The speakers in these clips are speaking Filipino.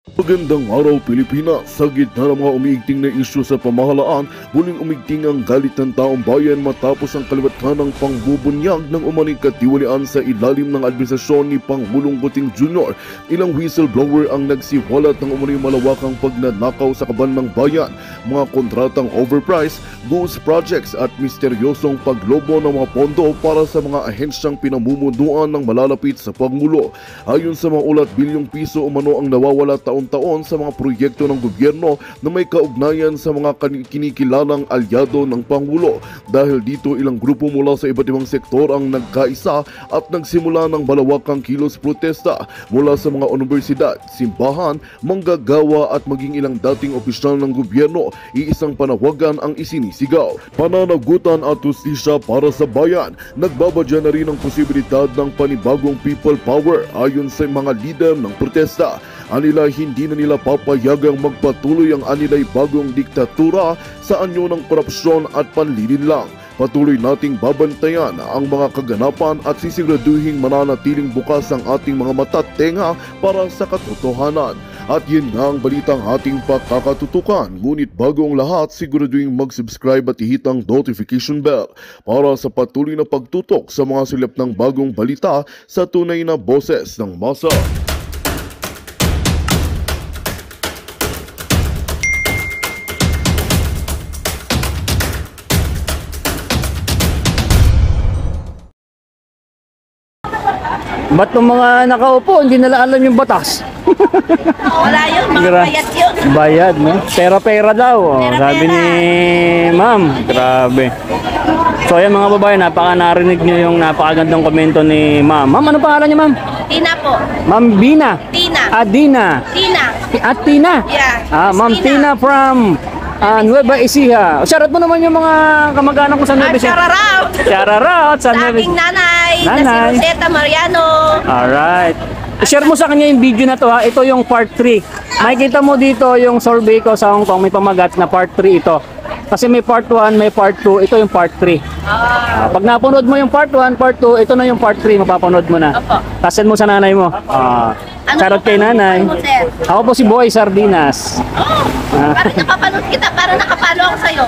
Magandang araw Pilipinas. Sa gitna ng mga umiigting na isyu sa pamahalaan, muling umigting ang galit ng taong bayan matapos ang kaliwatkanang pangbubunyag ng umaning katiwalian sa ilalim ng administrasyon ni Pangulong Kuting Jr. Ilang whistleblower ang nagsiwalat ng umaning malawakang pagnanakaw sa kaban ng bayan, mga kontratang overpriced, ghost projects at misteryosong paglobo ng mga pondo para sa mga ahensyang pinamumunuan ng malalapit sa Pangulo. Ayon sa mga ulat, bilyong piso umano ang nawawala taon-taon sa mga proyekto ng gobyerno na may kaugnayan sa mga kinikilalang alyado ng Pangulo. Dahil dito, ilang grupo mula sa iba't ibang sektor ang nagkaisa at nagsimula ng malawakang kilos protesta mula sa mga universidad, simbahan, manggagawa at maging ilang dating opisyal ng gobyerno. Iisang panawagan ang isinisigaw: pananagutan at hustisya para sa bayan. Nagbabadya na rin ang posibilidad ng panibagong people power ayon sa mga lider ng protesta. Anila hindi na nila papayagang magpatuloy ang anilay bagong diktatura sa anyo ng korupsyon at panlilinlang. Patuloy nating babantayan ang mga kaganapan at sisiguraduhin mananatiling bukas ang ating mga mata at tenga para sa katotohanan. At yun nga ang balitang ating pakakatutukan. Ngunit bago ang lahat, siguraduhin mag-subscribe at ihit ang notification bell para sa patuloy na pagtutok sa mga silip ng bagong balita sa tunay na boses ng masa. Ba't ng mga nakaupo, hindi nila alam yung batas? Wala yun, mga bayad yun. Bayad, no? Pera-pera daw, oh. Sabi ni ma'am. Grabe. So ayan mga babae, narinig nyo yung napakagandang komento ni ma'am. Ma'am, ano pangalan niya ma'am? Tina po. Ma'am Bina. Tina. Dina. Tina. At Tina? Yeah. Ma'am Tina from Nueva Ecija. Shoutout mo naman yung mga kamag-anak ko sa Nueva Ecija. Shoutout. Shoutout sa Nueva Aking nanay, na Nanay. si Rosetta Mariano. Alright. I-share mo sa kanya yung video na to ha. Ito yung part 3. Makikita mo dito yung survey ko sa Hong Kong. May pamagat na part 3 ito. Kasi may part 1, may part 2. Ito yung part 3. Pag napanood mo yung part 1, part 2, ito na yung part 3. Mapapanood mo na. Opo. Tasin mo sa nanay mo. Shoutout kay nanay. Ano, sir? Ako po si Boy Sardinas. Parang napapanood kita, parang nakapalo ako sa'yo.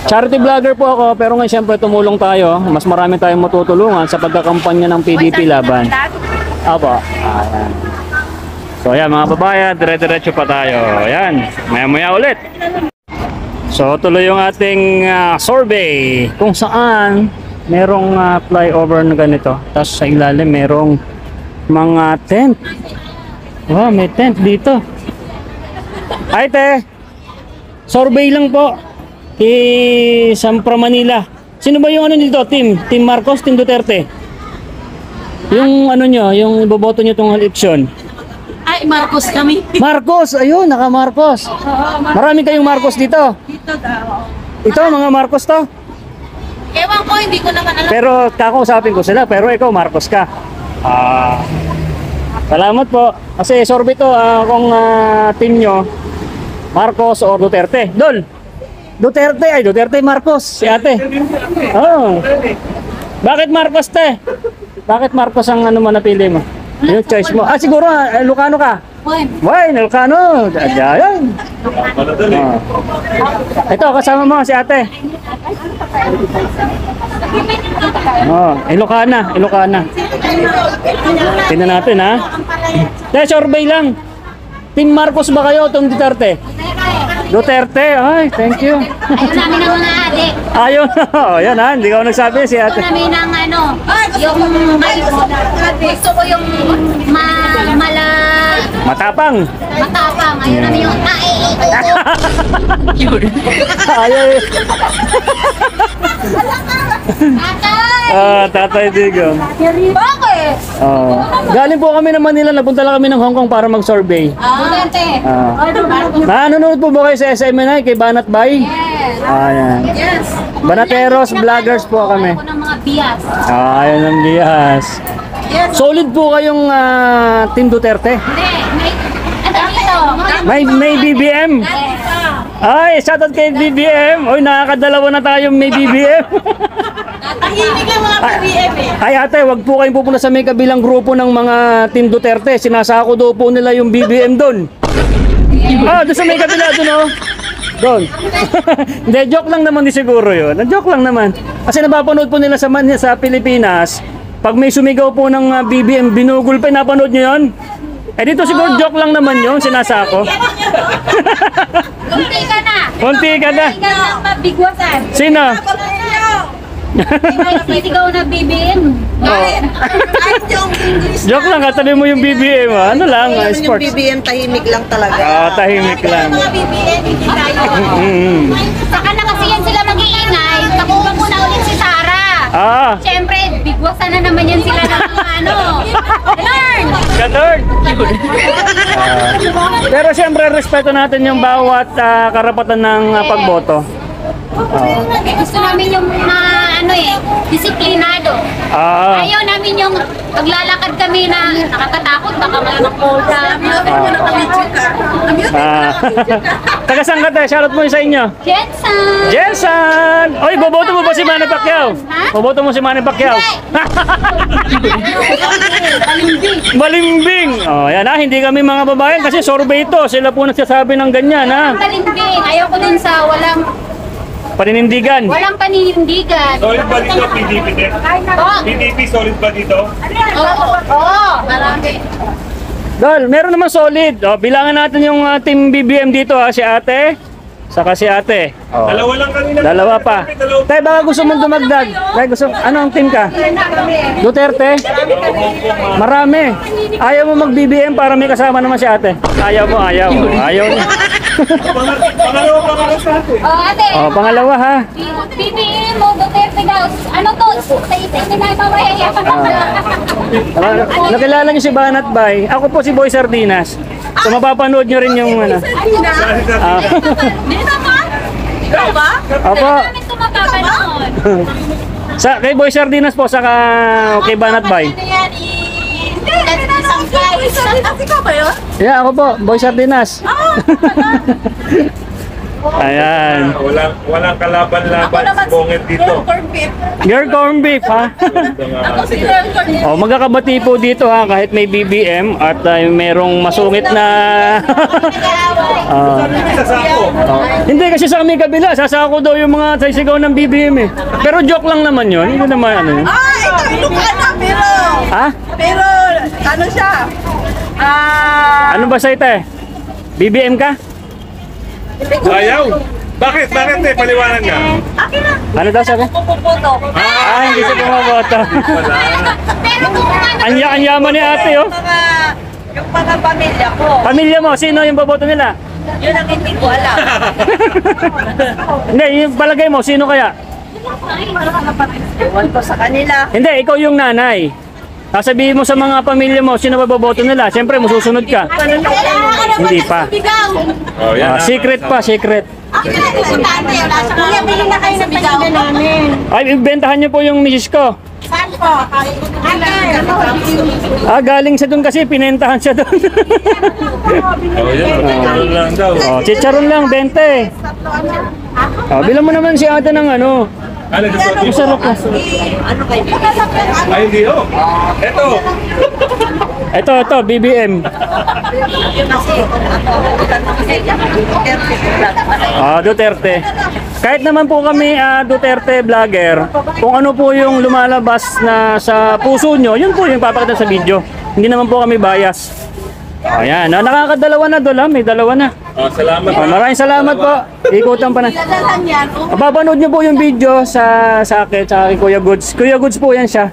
Charity vlogger po ako, pero ngayon siyempre tumulong tayo. Mas marami tayong matutulungan sa pagkakampanya ng PDP laban. Apo. Ayan. So ayan mga babayan, dire-diretso pa tayo. Ayan, maya-maya ulit. So tuloy yung ating survey kung saan merong flyover na ganito. Tapos sa ilalim merong mga tent. Wow, may tent dito. Ay te, survey lang po. Sampra Manila. Sino ba yung ano dito? Team Marcos, Team Duterte? Yung ano nyo, yung iboboto nyo itong eleksyon. Ay, Marcos kami. Marcos, ayun, naka Marcos. Marami kayong Marcos dito. Dito daw. Ito, mga Marcos to. Ewan ko, hindi ko naman alam. Pero kakausapin ko sila, pero ikaw Marcos ka. Salamat po. Kasi survey to, kung team nyo, Marcos or Duterte. Duterte Marcos, si ate. Oh. Bakit Marcos te? Bakit Marcos ang ano mo napili mo? Yung choice mo. Siguro Ilocano ka. Why, Ilocano. Ayan. Ito kasama mo si ate. Ilocana. Tingnan natin ha. Survey lang. Team Marcos ba kayo o Team Duterte? Duterte, ay, thank you. Ayaw namin ng mga adik. Ayaw na, yan ha, hindi ka nagsabi si ate. Ayaw namin ng ano, yung gusto ko yung Matapang. Ayaw namin yung Ayaw eh. Tatay Digong. Bakit? Galing po kami ng Manila, napunta lang kami ng Hong Kong para mag-survey. Duterte. Nanonood po ba kayo sa SMNI kay Banat Bay? Yes. Ayan. Yes. Banateros, vloggers po kami. Ako ng mga bias. Ayan ang biyas. Yes. Solid po kayong Team Duterte. Hindi. Ano dito? May BBM. Ay, shoutout kay BBM. Uy, nakakadalawa na tayong may BBM. Tahimik ang mga BBM eh. Ay ate, wag po kayong pupunta sa may kabilang grupo ng mga Team Duterte. Sinasako daw po nila yung BBM doon. Doon sa may kabila doon oh. Doon. Hindi, joke lang naman din siguro yun. Joke lang naman. Kasi napapanood po nila sa Pilipinas, pag may sumigaw po ng BBM, binugol pa, napanood nyo yun? Eh dito siguro joke lang naman yun, sinasako. Kunti ka na. Konti ka na. Kunti ka na mabigwasan. Sino? May sisigaw na BBM. Joke lang, katabi mo yung BBM ha? Ano lang, Yung sports. BBM tahimik lang talaga. Tahimik lang. Mga BBM, hindi tayo. Saka na kasi yan sila mag-iingay. Takuha ko na ulit si Sarah. Siyempre, bigwasan na naman yan sila ng mga ano. Learn! Ganon. Pero siyempre, respeto natin yung bawat karapatan ng pagboto. Gusto namin yung disiplinado. Ayaw namin yung maglalakad kami na nakakatakot, baka malamakota. Taga saan ka tayo? Shoutout mo sa inyo. Jensen! Jensen! Oy, boboto mo ba si Manny Pacquiao? Ha? Boboto mo si Manny Pacquiao? Balimbing! Yan hindi kami mga babayan kasi survey ito. Sila po nagsasabi ng ganyan ha. Balimbing. Ayaw ko dun sa walang Paninindigan. paninindigan. Solid ba dito, PDP din? PDP, solid ba dito? Oo. Marami. Dol, meron naman solid. Bilangan natin yung team BBM dito ha. Si ate, saka si ate. Dalawa lang kanina. Dalawa pa. Tay, baka gusto mong dumagdag. Tay, anong team ka? Duterte? Marami. Ayaw mo mag-BBM para may kasama naman si ate. Ayaw mo, ayaw. Ayaw niya. Pangalawa pa mga sa atin. Ate. Pangalawa ha. BBM mo, Duterte daw. Ano to? Sa isa na mamaya. Nakilala niyo si Banat Bay. Ako po si Boy Sardinas. So mapapanood niyo rin yung ano. Hindi naman. Ikaw ba? Opo. Namin ito mapapanood. Kay Boy Sardinas po, saka kay Banat Bay. Ano yan? Isang guys. Ikaw ba yun? Yeah, ako po, Boy Sardinas. Ayan. Walang kalaban-laban si Bongit dito. Your corn beef, ha? Magkakabati po dito ha, kahit may BBM at merong masungit na... Sasako. Hindi kasi sa aming kabila, sasako daw yung mga sisigaw ng BBM eh. Pero joke lang naman yun, hindi naman ano yun. Ito Ilocano, Ha? pero ano siya? Ano ba sa ite? BBM ka? Ayaw. Bakit? Bakit eh? Paliwanag nga. Ano daw sabi? Hindi siya bumoboto. Wala. Pero kung ano, Ang yaman ni ate oh. Yung mga pamilya ko, Pamilya mo, sino yung boboto nila? yun ang hindi ko alam. Hindi, yung palagay mo, sino kaya? Ewan ko sa kanila. Hindi, ikaw yung nanay. Sasabihin mo sa mga pamilya mo, sino ba boboto nila? Siyempre, masusunod ka. Hindi pa. Oh, yan. Secret pa, secret. Kuya, bilhin na kayo ng paninda namin. Ay, ibentahan niyo po yung misis ko. Saan po? Galing siya doon kasi, pinentahan siya doon. Oh, yan. Ano lang daw. Chicharon lang, 20. Bilang mo naman si ate ng ano. Ano gusto? Masarap na. Ay, hindi oh. Eto. Ito, BBM. Duterte. Kahit naman po kami Duterte vlogger, kung ano po yung lumalabas na sa puso nyo, yun po yung papakita sa video. Hindi naman po kami bias. Ayan, nakakadalawa na doon, may dalawa na. Salamat. Maraming salamat po. Ikutan pa na. Papanood nyo po yung video sa akin, sa kay Kuya Goods. Kuya Goods po yan siya.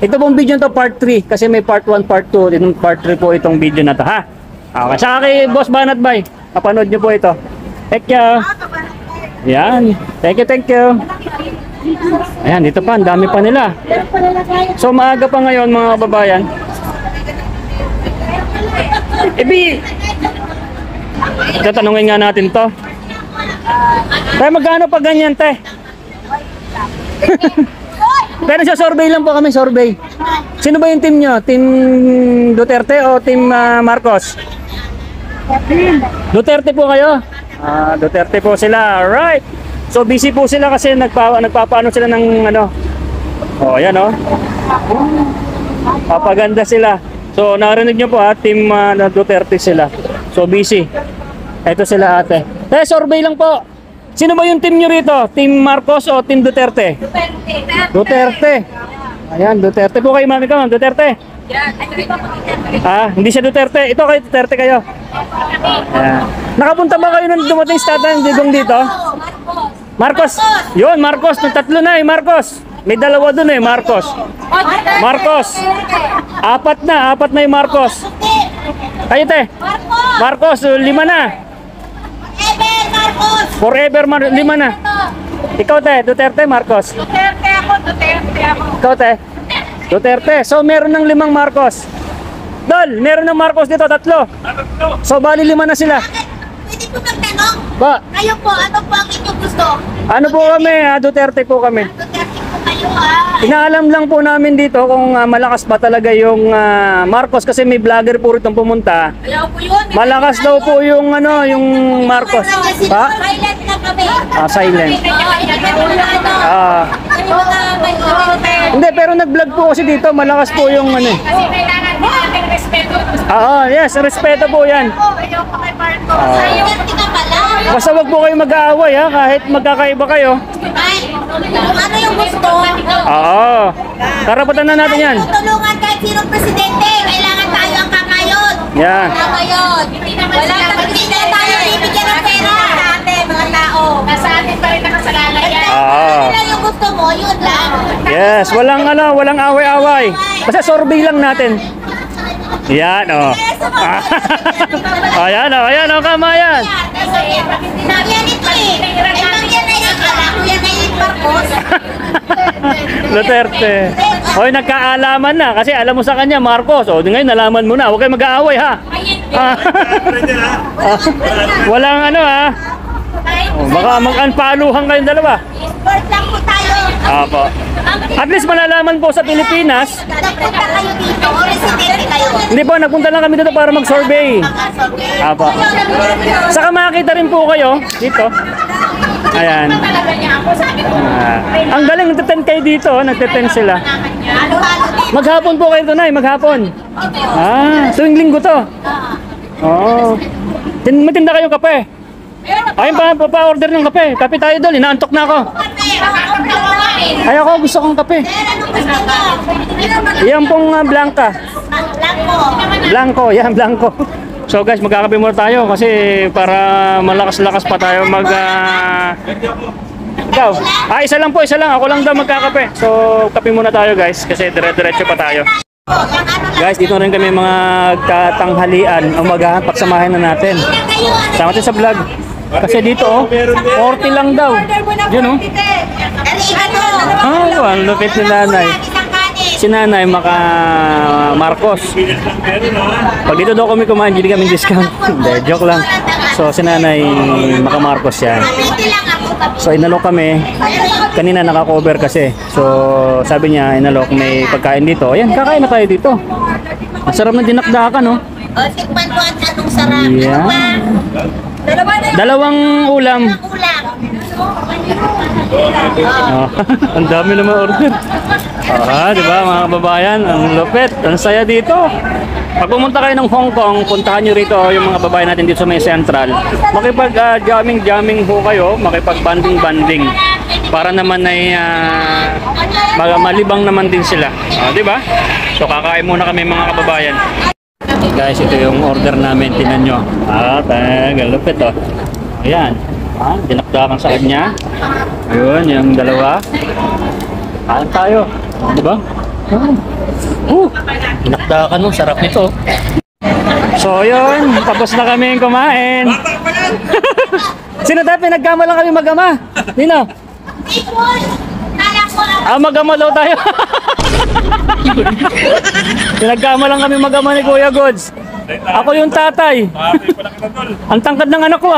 Ito pong video to part 3 kasi may part 1, part 2. Itong part 3 po itong video na to ha. Okay, saka kay Boss Banat Bay. Papanood nyo po ito. Thank you. Yan. Thank you. Ayan, dito pa. Ang dami pa nila. So maaga pa ngayon mga kababayan. Tatanungin nga natin to. Tay, magkano pa ganyan, te? Pero sa survey lang po kami, survey. Sino ba yung team nyo? Team Duterte o team Marcos? Duterte po kayo? Duterte po sila. Alright. So busy po sila kasi nagpapaano sila ng ano, Oh, ayan oh. Papaganda sila. So, narinig nyo po ha, team Duterte sila. So, busy. Ito sila ate. Survey lang po. Sino ba yung team nyo rito? Team Marcos o Team Duterte? Duterte. Ayan, Duterte po kayo, mami ka, ma'am. Duterte. Hindi siya Duterte. Ito kayo, Duterte kayo. Ayan. Nakapunta ba kayo nung dumating sa Tatang Digong dito? Marcos. Yun, Marcos. Nung tatlo na eh, Marcos. May dalawa dun eh, Marcos. Marcos. Apat na yung Marcos. Kayo te. Marcos, 5 na. Forever, 5 na. Ikaw te, Duterte, Marcos. Duterte ako. Ikaw te. Duterte. So meron ng 5 Marcos. Dol, meron ng Marcos dito, 3. So bali 5 na sila. Pwede po magtanong? Ba, Kayo po, ano po ang inyong gusto? ano po kami, Duterte po kami. Duterte po kayo Inaalam lang po namin dito kung malakas ba talaga yung Marcos kasi may vlogger po rito pumunta. Ayaw po yun. Malakas daw po yung yung Marcos. Pa? Silent na kami. Silent. Hindi, pero nag-vlog po kasi dito, malakas po yung ano eh. Kasi kailangan din natin respeto. Yes, respeto po yan. Ayaw po kay Marcos. Silent ka pala. Basta wag po kayo mag-aaway ha, kahit magkakaiba kayo. Ay, ano yung gusto? Karapatan na natin yan. Tutulungan kahit sinong presidente. Kailangan tayo ang kakayod. Yan. Kakayod. Wala hindi tayo bibigyan ng pera. Sa atin, mga tao. Nasa atin pa rin nakasalanan yan. Ano lang yung gusto mo, yun lang. Yes, walang away-away. Basta survey lang natin. Yan ayan kamayan. Yan ito eh. Ibang yan ay akala ko yan ay Marcos. Duterte. Hoy, nagkaalaman na kasi alam mo sa kanya Marcos. O ngayon nalaman mo na. Huwag kayo mag-aaway ha. Walang ano ha. Baka mag-unfollowan kayong dalawa. Sport lang po tayo. Apo. At least malalaman po sa Pilipinas. Nagpunta kayo dito o residente kayo? Hindi po, nagpunta lang kami dito para mag-survey. Apo. Saka makakita rin po kayo dito. Ayan. Ang galing, nagteten kayo dito. Nagteten sila. Maghapon po kayo tunay, maghapon. Tuwing linggo to. Matinda kayo kape. Ayun pa-order ng kape. Kape tayo doon, inaantok na ako. Ay ako, gusto kong kape. Yan pong Blanca. Blanco, yan Blanco. So guys, magkakape muna tayo kasi para malakas-lakas pa tayo Ikaw? Isa lang. Ako lang daw magkakape. So, kape muna tayo guys kasi dire-diretso pa tayo. Guys, dito rin kami mga katanghalian. Umagahan, pagsamahin na natin. Sama natin sa vlog. Kasi dito 40 lang daw. Yun ang lupit ni nanay. Si nanay Marcos. Pag dito daw kami kumain, hindi kami discount. Hindi, joke lang. So si nanay Marcos yan. So inalok kami. Kanina naka-cover kasi. So sabi niya inalok may pagkain dito. Ayan, kakain na tayo dito. Masarap na dinakdakan Tikman ko at anong sarap. Yeah. Dalawang ulam. Ang dami naman order. Di ba mga kababayan? Ang lupit. Ang saya dito. Pag pumunta kayo ng Hong Kong, puntahan nyo rito yung mga babae natin dito sa may central. Makipag-jamming ho kayo, makipag-banding-banding. Para naman ay malibang naman din sila. Di ba? So kakain muna kami mga kababayan. Guys, ito yung order namin, tinan nyo. Galupit ayan, dinakdakan sa kanya. Ayun, yung dalawa. Kain tayo, diba? Dinakdakan sarap nito. So yun, tapos na kami kumain. Sino tayo, pinagkama lang kami mag-ama? Nino? Mag-ama daw tayo. Pinagkama lang kami mag-ama ni Kuya Gods. Ako yung tatay. Ang tangkad ng anak ko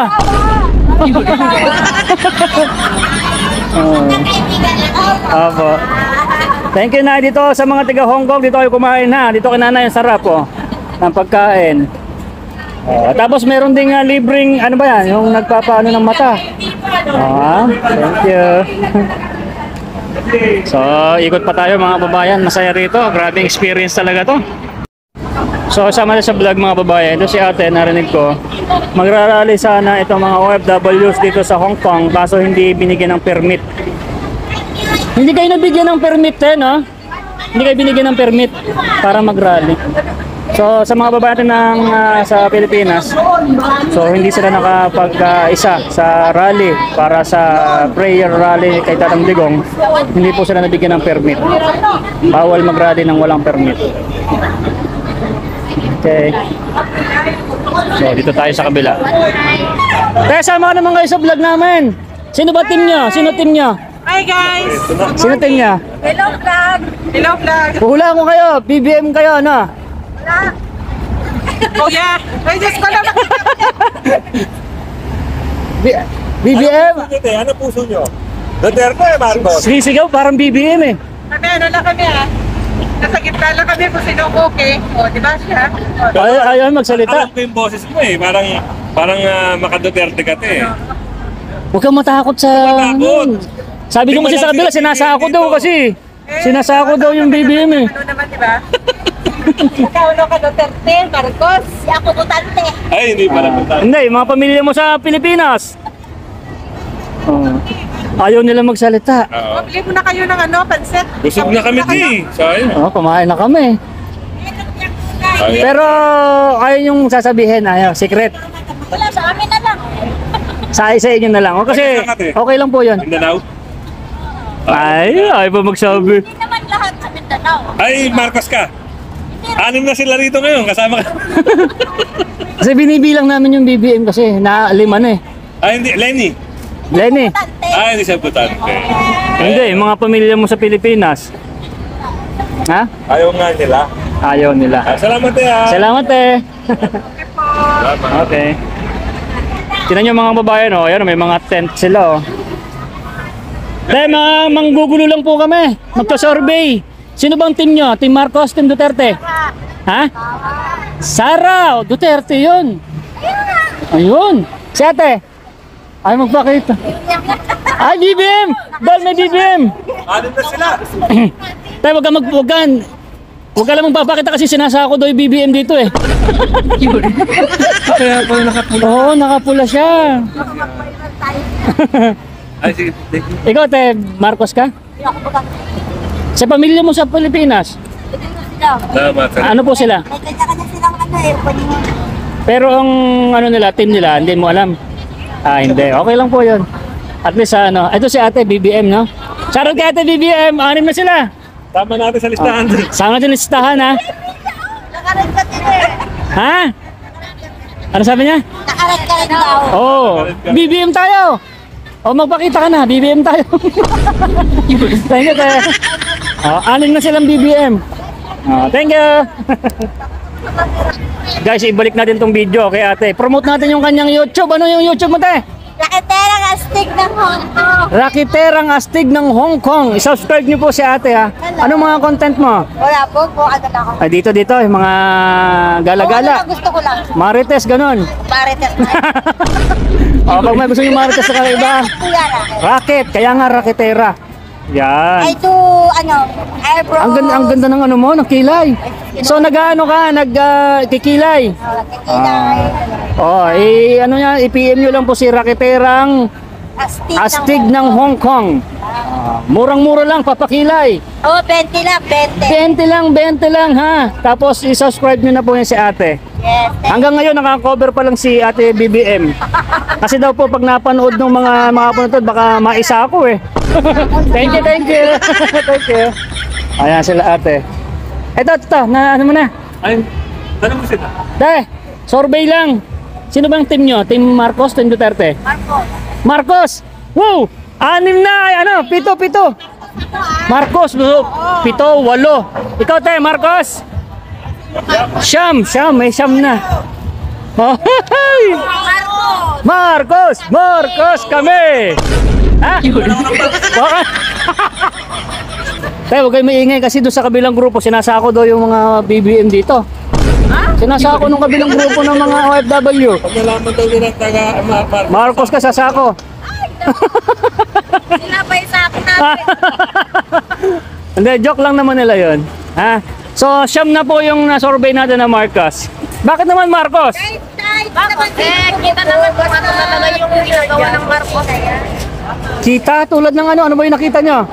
Apo. Thank you na dito sa mga taga Hong Kong. Dito kayo kumain ha. Dito kinana yung sarap ng pagkain. Tapos meron ding libreng ano ba yan? Yung nagpapaano ng mata. Thank you. So, ikot pa tayo mga babayan. Masaya rito. Grabe experience talaga to. So, sama na sa vlog mga babayan. Ito si ate, narinig ko. Magrarally sana itong mga OFWs dito sa Hong Kong. Kaso hindi binigyan ng permit. Hindi kayo nabigyan ng permit no? Hindi kayo binigyan ng permit para mag-rally. So, sa mga babae natin ng, sa Pilipinas, so hindi sila nakapag-isa sa rally para sa prayer rally kay Tatang Digong. Hindi po sila nabigyan ng permit. Bawal mag-rally ng walang permit. Okay. So, dito tayo sa kabila. Kaya sama naman kayo sa vlog namin. Sino ba team nyo? Sino team nyo? Hi guys! Sino team nyo? Hello vlog! Hello vlog! Huhulaan ko kayo. BBM kayo, ano? Oh yeah! Ay, Diyos ko naman! BBM? Ano puso nyo? Duterte, Marcos. Sisigaw, parang BBM eh. Kami, ano lang kami nasa gitna lang kami kung sino okay. O, di ba siya? Ayaw magsalita. Alam ko yung boses mo eh. Parang maka-Duterte ka te. Huwag kang matakot sa... Matakot. Sabi ko kasi sa kabila, sinasako daw kasi. Sinasako daw yung BBM eh. Ano naman, di ba? Ikaw, ano ka, Duterte, Marcos? Si ako Duterte. Ay, hindi pa naman. Hindi, mga pamilya mo sa Pilipinas. Ayaw nila magsalita. Bili mo na kayo ng pansit. Busog na kami te. Sayang. Kumain na kami. Pero ayaw yung sasabihin, ayaw, secret. Wala, sa amin na lang. Sa inyo na lang. O, kasi okay lang po yun. Mindanao? Ay pa magsabi. Hindi naman lahat sa Mindanao. Ay, Marcos ka. 6 na sila rito ngayon. Kasama ka. Kasi binibilang namin yung BBM kasi na 5 na eh. Ay, hindi. Lenny. Lenny. Ay, hindi siya butante. Hindi, yung mga pamilya mo sa Pilipinas. Ha? Ayaw nga nila. Ayaw nila. Salamat te ha. Salamat eh. Okay. Tingnan nyo mga babae no, ayan may mga tent sila oh. Mga manggugulo lang po kami. Magpa-survey. Sino bang team nyo? Team Marcos, Team Duterte? Ha? Sara! Duterte yun. Ayun. Si ate. Ay magpakita. Ay BBM! Dahil may BBM! 6 na sila. Tayo wag ka lang magpapakita kasi sinasako daw yung BBM dito eh. Kaya pala nakapula. Oo, nakapula siya. Ay, sige. Ikaw, te, Marcos ka? Sa pamilya mo sa Pilipinas, Salamat. ano po sila? May kanya-kanya silang Pero ang ano nila, team nila, hindi mo alam. Hindi. Okay lang po yun. At least, ito si ate, BBM, no? Shoutout kay ate BBM, 6 na sila. Tama natin sa listahan. Sama natin listahan, ha? Nakarat ka din eh. Ha? Ano sabi niya? Nakarat ka rin daw. Oh, BBM tayo. Oh, magpakita ka na, BBM tayo. Thank you, te. 6 na silang BBM. Thank you. Guys, ibalik natin tong video kay ate. Promote natin yung kanyang YouTube. Ano yung YouTube mo, te? Rakiterang astig ng Hong Kong. Rakiterang Astig ng Hong Kong. I-subscribe niyo po si ate, ha. Anong mga content mo? Wala po, ano na ako. Ay, dito, yung mga gala-gala. Ano gusto ko lang. Marites, ganun. Marites na. Pag may gusto yung marites sa iba, Kuyara. racket. Kaya nga raketera. Yan. I do, airbrow. Ang ganda ng ano mo, ng kilay. So nag-ano ka, kikilay. Ano yan, i-PM nyo lang po si Rakiterang Astig ng Hong Kong. Murang-mura lang, papakilay. Oh, 20 lang, 20. 20 lang ha. Tapos i-subscribe nyo na po yan si ate. Yes, Hanggang ngayon naka-cover pa lang si ate BBM. Kasi daw po pag napanood ng mga punotod, baka maisa ako eh. Thank you. Thank you. Ayan sila ate. Ito, ano mo na? Ay, tanong mo sila. Dahil, survey lang. Sino bang team nyo? Team Marcos, Team Duterte? Marcos! Wow! 6 na! 7. Marcos, 7, 8. Ikaw tayo, Marcos? Siyam, may siyam na. Marcos kami! Ha? Baka... Tayo, huwag kayo maingay kasi doon sa kabilang grupo, sinasako daw yung mga BBM dito. Sinasako nung kabilang grupo ng mga OFW. Pag nalaman daw nila taga Marcos. Marcos ka sasako. Sinapay sa akin na Hindi, joke lang naman nila yun. Ha? So, siyam na po yung na-survey natin na Marcos. Bakit naman Marcos? Bakit? Kita naman kung ano talaga yung ginagawa ng Marcos. Kita tulad ng ano ba yung nakita nyo?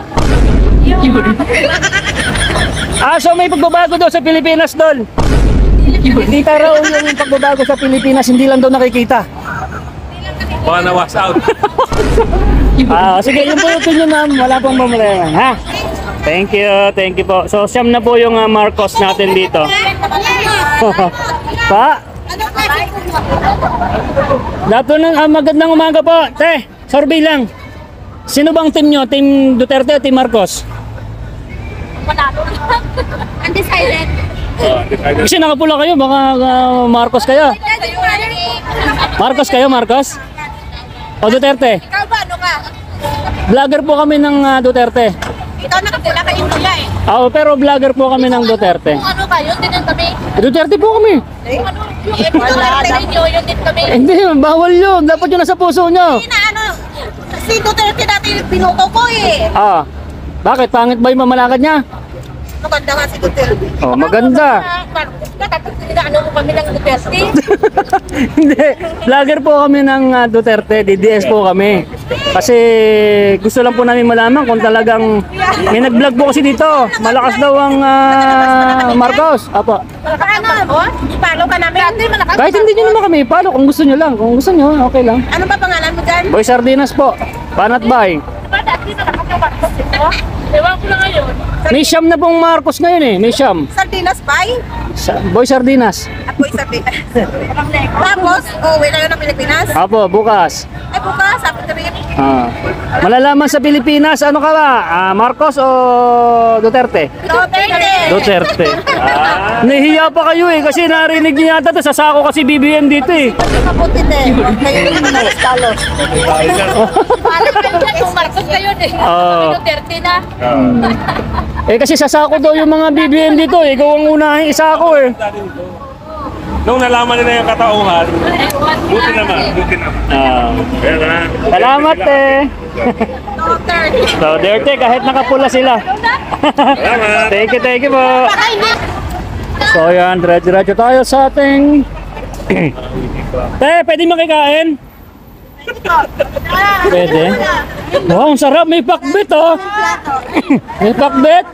So may pagbabago daw sa Pilipinas, Dol. Kita raw yung pagbabago sa Pilipinas, hindi lang daw nakikita. Baka na-wash out. Sige, yung po yung opinion, ma'am. Wala pong problema, ha? Thank you po. So, siyam na po yung Marcos natin dito. Pa? Magandang umaga po. Te, survey lang. Sino bang team nyo? Team Duterte o Team Marcos? Undecided. Kasi nakapula kayo, baka Marcos kayo. Marcos kayo, Marcos? O Duterte? Ikaw ba, ano ka? Vlogger po kami ng Duterte. Ikaw nakapula kayong kuya eh. Pero vlogger po kami ng Duterte. Kung ano kayo, din ang kami. Duterte po kami. Ano, yung Duterte ninyo, yun din kami. Hindi, bawal yun. Dapat yun nasa puso nyo. Hindi na ano, si Duterte dati binoto ko eh. Bakit? Pangit ba yung mamalakad niya? Maganda nga si Duterte. Maganda. Tapos ano mo kami ng Duterte. Hindi, vlogger po kami ng Duterte, DDS po kami. Kasi gusto lang po namin malaman kung talagang may nag-vlog po kasi dito. Malakas daw ang Marcos. Apo. Ano? Ipalo ka namin. Hindi malakas. Kahit hindi nyo naman kami ipalo, kung gusto nyo lang. Kung gusto nyo, okay lang. Ano ba pangalan mo dyan? Boy Sardinas po, Banat Bay. Diba dati malakas yung Marcos ito? Ewan ko na ngayon. May siyam na pong Marcos ngayon eh, may siyam. Sardinas Bay? Boy Sardinas. Apoy Sardinas. Tapos, uwi kayo ng Pilipinas? Apo, bukas. Ay bukas, sabi ko rin. Malalaman sa Pilipinas, ano ka ba? Marcos o Duterte? Duterte! Duterte. Nahihiya pa kayo eh, kasi narinig niyo yata to, sasako kasi BBM dito eh. Mabuti din. Kayo naman ang talos. Parang kayo na, kung Marcos kayo eh. Duterte na. Kasi sasako daw yung mga BBM dito eh, ikaw ang unahing isako eh. Nung nalaman nila yung katauhan, buti naman. Kaya na. Salamat eh. Duterte. So, Duterte, kahit nakapula sila. Salamat. Thank you po. So, yan, diretso tayo sa ating... pwede makikain? Pwede. Wow, ang sarap. May pakbet oh. May pakbet.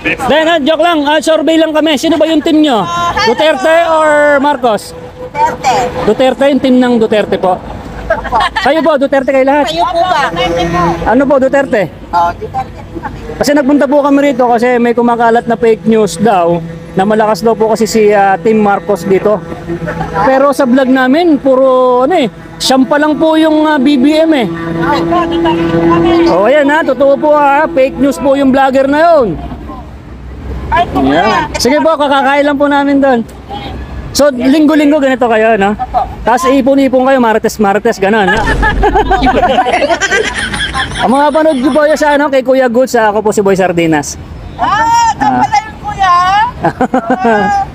Then, joke lang. Survey lang kami. Sino ba yung team nyo? Duterte or Marcos? Duterte. Duterte, yung team ng Duterte po. Kayo po, Duterte kayo lahat. Kayo po ba? Ano po, Duterte? Duterte. Kasi nagpunta po kami rito kasi may kumakalat na fake news daw na malakas daw po kasi si Team Marcos dito. Pero sa vlog namin, puro siyam pa lang po yung BBM eh. Ayan totoo po fake news po yung vlogger na yun. Yeah. Sige po, kakakain lang po namin doon. So, linggo-linggo ganito kayo, no? Tapos ipon-ipon kayo, Martes, gano'n. No? Ang mga panood ko po sa kay Kuya Goods, ako po si Boy Sardinas. Pala yung kuya.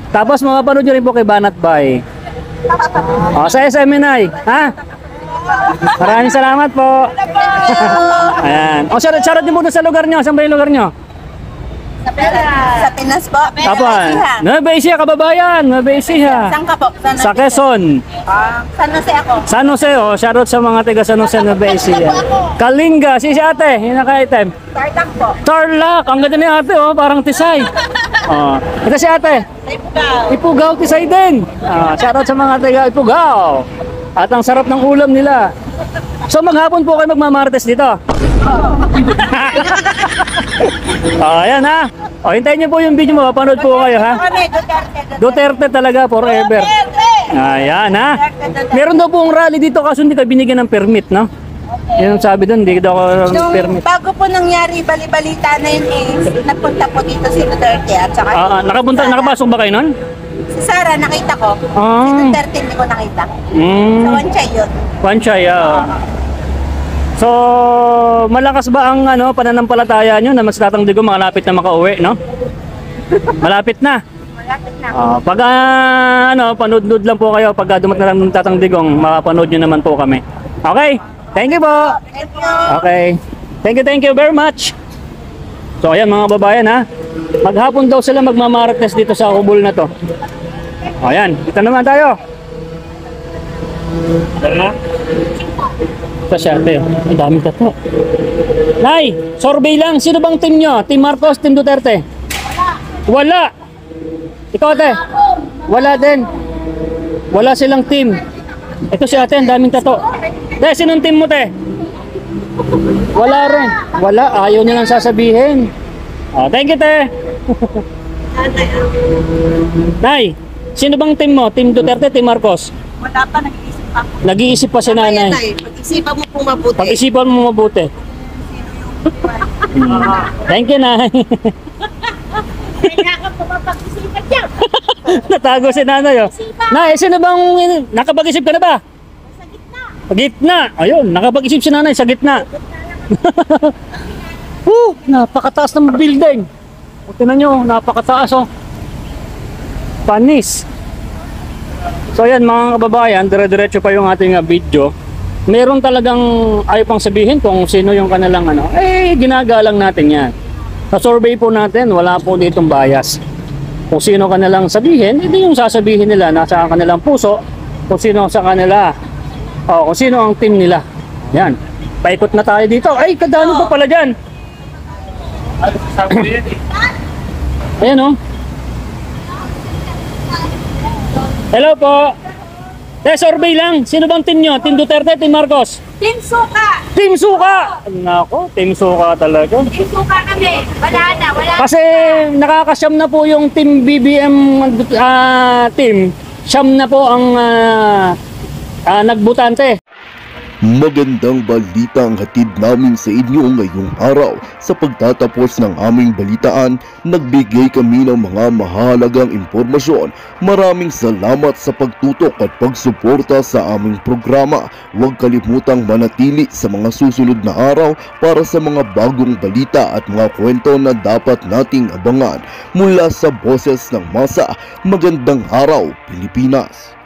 Tapos mga panood nyo rin po kay Banat Bay. Sa SMNI, ha? Maraming salamat po. Ayan. Shoutout din muna sa lugar nyo. Saan ba yung lugar nyo? Sa Pinas po. Tapos, Nueva Ecija, kababayan. Nueva Ecija. Saan ka po? Sa Quezon. San Jose ako. San Jose, shoutout sa mga taga San Jose, Nueva Ecija. Kalinga, si ate, yung naka-item. Tartak po. Tarlac, ang ganda ni ate, parang tisay. Ito si ate. Ipugaw, tisay din. Shoutout sa mga taga Ipugaw. At ang sarap ng ulam nila. So maghapon po kayo magmamartes dito. Ayan ha. Hintayin niyo po yung video mo, mapanood po kayo ha. Duterte talaga forever. Ayan ha. Meron daw pong rally dito kaso hindi ka binigyan ng permit, no? Yan ang sabi doon, hindi daw ako permit. Bago po nangyari, bali-balita na yun nagpunta po dito si Duterte at saka Nakapasok ba kayo nun? si Sara nakita ko. Si Duterte hindi ko nakita. Sa Wanchay yun. Wanchay, So, malakas ba ang pananampalataya nyo na magsatatangdigo malapit na makauwi, no? Malapit na. Malapit na. Pag panood lang po kayo pag dumat na lang ng tatangdigong, makapanood nyo naman po kami. Okay? Thank you po. Thank you. Okay. Thank you very much. So ayan mga babayan ha. Maghapon daw sila magmamarites dito sa kubol na to. Ayan, kita naman tayo. Tara. Sa syate, ang daming tato. Nay, survey lang. Sino bang team nyo? Team Marcos, Team Duterte? Wala. Ikaw ate? Wala din. Wala silang team. Ito si ate, ang daming tato. Te, sinong team mo te? Wala rin. Wala, ayaw nilang sasabihin. Thank you te. Nay, sino bang team mo? Team Duterte, Team Marcos? Wala pa, nag-iisip pa. Nag-iisip pa si nanay. Pag-isipan mo po mabuti. Pag-isipan mo mabuti. Thank you, Nay. Kailangan po mapag-isipan niya. Natago si nanay, oh. Nay, sino bang nakapag-isip ka na ba? Sa gitna. Sa gitna. Ayun, nakapag-isip si nanay sa gitna. Napakataas ng building. O, tingnan nyo, napakataas, oh. Panis. So yan mga kababayan, dire-diretso pa yung ating video. Meron talagang ayaw pang sabihin kung sino yung kanilang ano. Ginagalang natin yan. Sa survey po natin, wala po ditong bias. Kung sino kanilang sabihin, hindi yung sasabihin nila nasa kanilang puso. Kung sino sa kanila, kung sino ang team nila. Yan. Paikot na tayo dito. Ay, kadano pa pala dyan. Ayan oh. Hello po. Survey lang. Sino bang team nyo? Team Duterte, Team Marcos? Team Suka. Team Suka! Nako, Team Suka talaga. Team Suka kami. Wala na. Kasi nakakasyam na po yung Team BBM team. Siyam na po ang nagbutante. Magandang balita ang hatid namin sa inyo ngayong araw. Sa pagtatapos ng aming balitaan, nagbigay kami ng mga mahalagang impormasyon. Maraming salamat sa pagtutok at pagsuporta sa aming programa. Huwag kalimutang manatili sa mga susunod na araw para sa mga bagong balita at mga kwento na dapat nating abangan. Mula sa Boses ng Masa, magandang araw, Pilipinas!